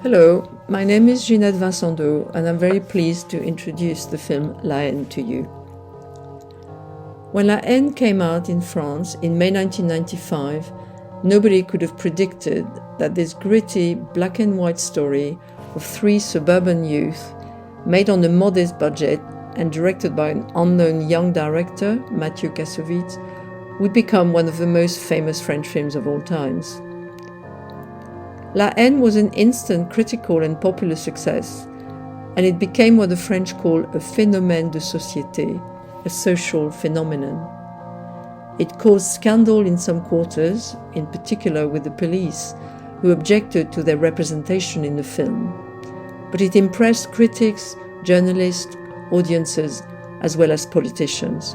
Hello, my name is Ginette Vincendeau and I'm very pleased to introduce the film La Haine to you. When La Haine came out in France in May 1995, nobody could have predicted that this gritty black and white story of three suburban youth, made on a modest budget and directed by an unknown young director, Mathieu Kassovitz, would become one of the most famous French films of all times. La Haine was an instant critical and popular success, and it became what the French call a phénomène de société, a social phenomenon. It caused scandal in some quarters, in particular with the police, who objected to their representation in the film. But it impressed critics, journalists, audiences, as well as politicians.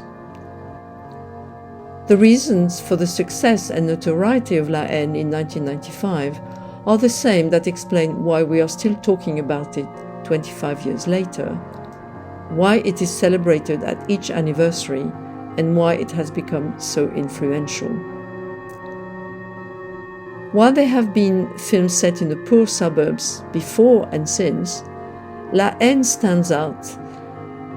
The reasons for the success and notoriety of La Haine in 1995 are the same that explain why we are still talking about it 25 years later, why it is celebrated at each anniversary, and why it has become so influential. While there have been films set in the poor suburbs before and since, La Haine stands out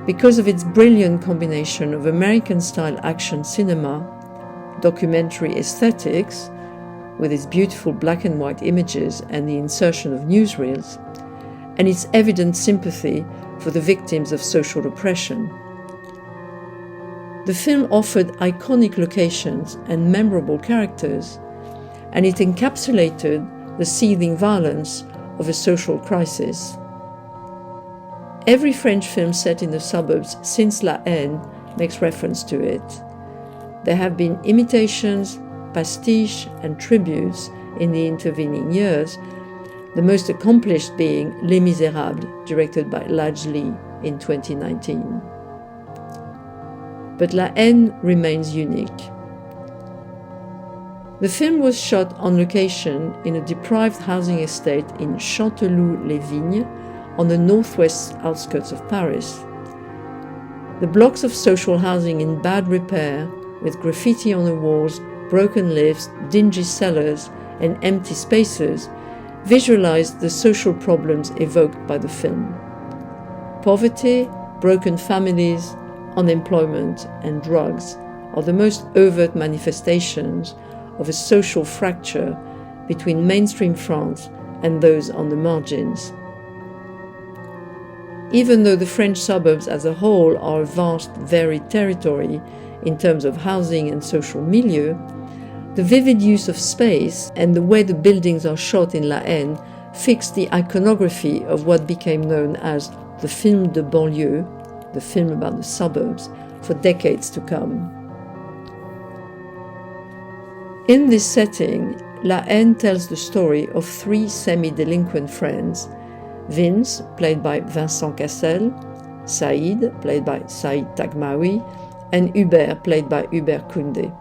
because of its brilliant combination of American-style action cinema, documentary aesthetics, with its beautiful black and white images and the insertion of newsreels, and its evident sympathy for the victims of social oppression. The film offered iconic locations and memorable characters, and it encapsulated the seething violence of a social crisis. Every French film set in the suburbs since La Haine makes reference to it. There have been imitations, pastiches and tributes in the intervening years, the most accomplished being Les Misérables, directed by Laj Lee in 2019. But La Haine remains unique. The film was shot on location in a deprived housing estate in Chanteloup-les-Vignes, on the northwest outskirts of Paris. The blocks of social housing in bad repair, with graffiti on the walls, broken lifts, dingy cellars, and empty spaces, visualized the social problems evoked by the film. Poverty, broken families, unemployment, and drugs are the most overt manifestations of a social fracture between mainstream France and those on the margins. Even though the French suburbs as a whole are a vast, varied territory in terms of housing and social milieu, the vivid use of space and the way the buildings are shot in La Haine fixed the iconography of what became known as the film de banlieue, the film about the suburbs, for decades to come. In this setting, La Haine tells the story of three semi-delinquent friends: Vince, played by Vincent Cassel, Saïd, played by Saïd Tagmaoui, and Hubert, played by Hubert Koundé.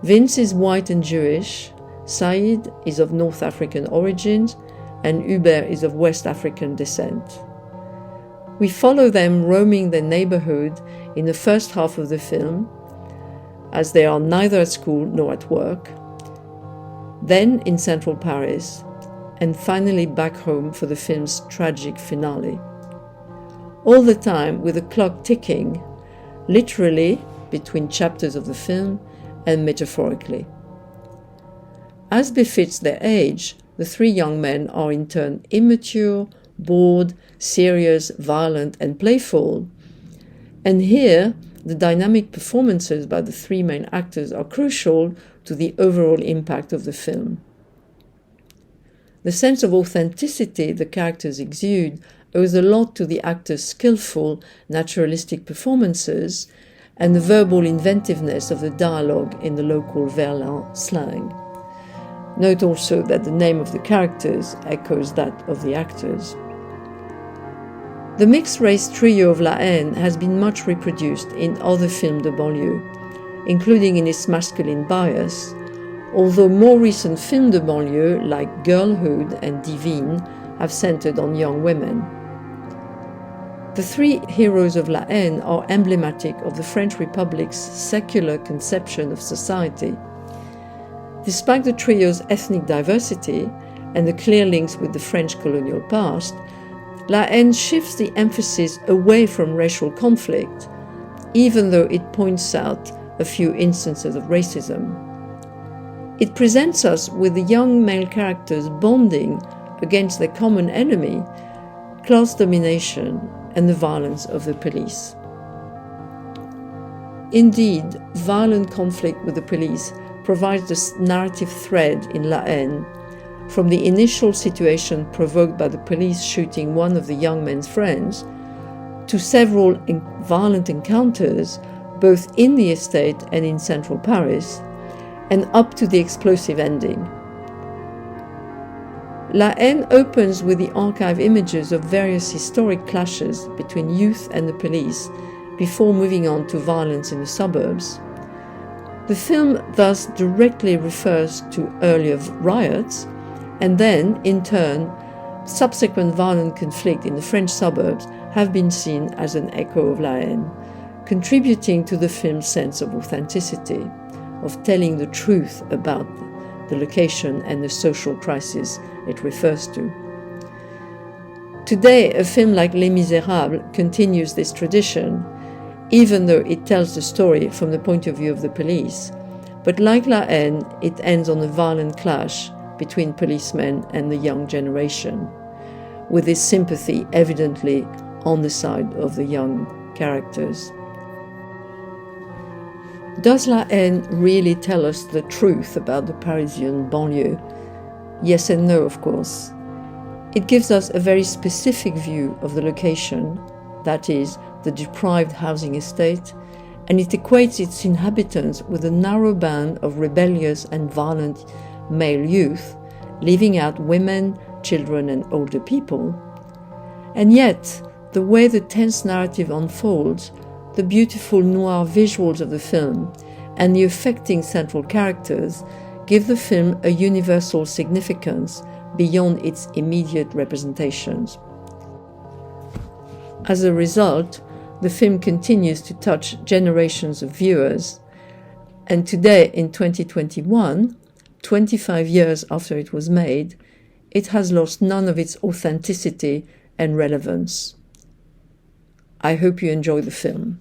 Vince is white and Jewish, Saïd is of North African origins, and Hubert is of West African descent. We follow them roaming their neighborhood in the first half of the film, as they are neither at school nor at work, then in central Paris, and finally back home for the film's tragic finale. All the time with the clock ticking, literally between chapters of the film and metaphorically. As befits their age, the three young men are in turn immature, bored, serious, violent, and playful. And here, the dynamic performances by the three main actors are crucial to the overall impact of the film. The sense of authenticity the characters exude owes a lot to the actors' skillful, naturalistic performances and the verbal inventiveness of the dialogue in the local Verlan slang. Note also that the name of the characters echoes that of the actors. The mixed-race trio of La Haine has been much reproduced in other films de banlieue, including in its masculine bias, although more recent films de banlieue like Girlhood and Divine have centered on young women. The three heroes of La Haine are emblematic of the French Republic's secular conception of society. Despite the trio's ethnic diversity, and the clear links with the French colonial past, La Haine shifts the emphasis away from racial conflict, even though it points out a few instances of racism. It presents us with the young male characters bonding against their common enemy, class domination and the violence of the police. Indeed, violent conflict with the police provides the narrative thread in La Haine, from the initial situation provoked by the police shooting one of the young men's friends, to several violent encounters both in the estate and in central Paris, and up to the explosive ending. La Haine opens with the archive images of various historic clashes between youth and the police before moving on to violence in the suburbs. The film thus directly refers to earlier riots, and then, in turn, subsequent violent conflict in the French suburbs have been seen as an echo of La Haine, contributing to the film's sense of authenticity, of telling the truth about the location and the social crisis it refers to. Today, a film like Les Misérables continues this tradition, even though it tells the story from the point of view of the police. But like La Haine, it ends on a violent clash between policemen and the young generation, with this sympathy evidently on the side of the young characters. Does La Haine really tell us the truth about the Parisian banlieue? Yes and no, of course. It gives us a very specific view of the location, that is, the deprived housing estate, and it equates its inhabitants with a narrow band of rebellious and violent male youth, leaving out women, children, and older people. And yet, the way the tense narrative unfolds, the beautiful noir visuals of the film, and the affecting central characters give the film a universal significance beyond its immediate representations. As a result, the film continues to touch generations of viewers, and today, in 2021, 25 years after it was made, it has lost none of its authenticity and relevance. I hope you enjoy the film.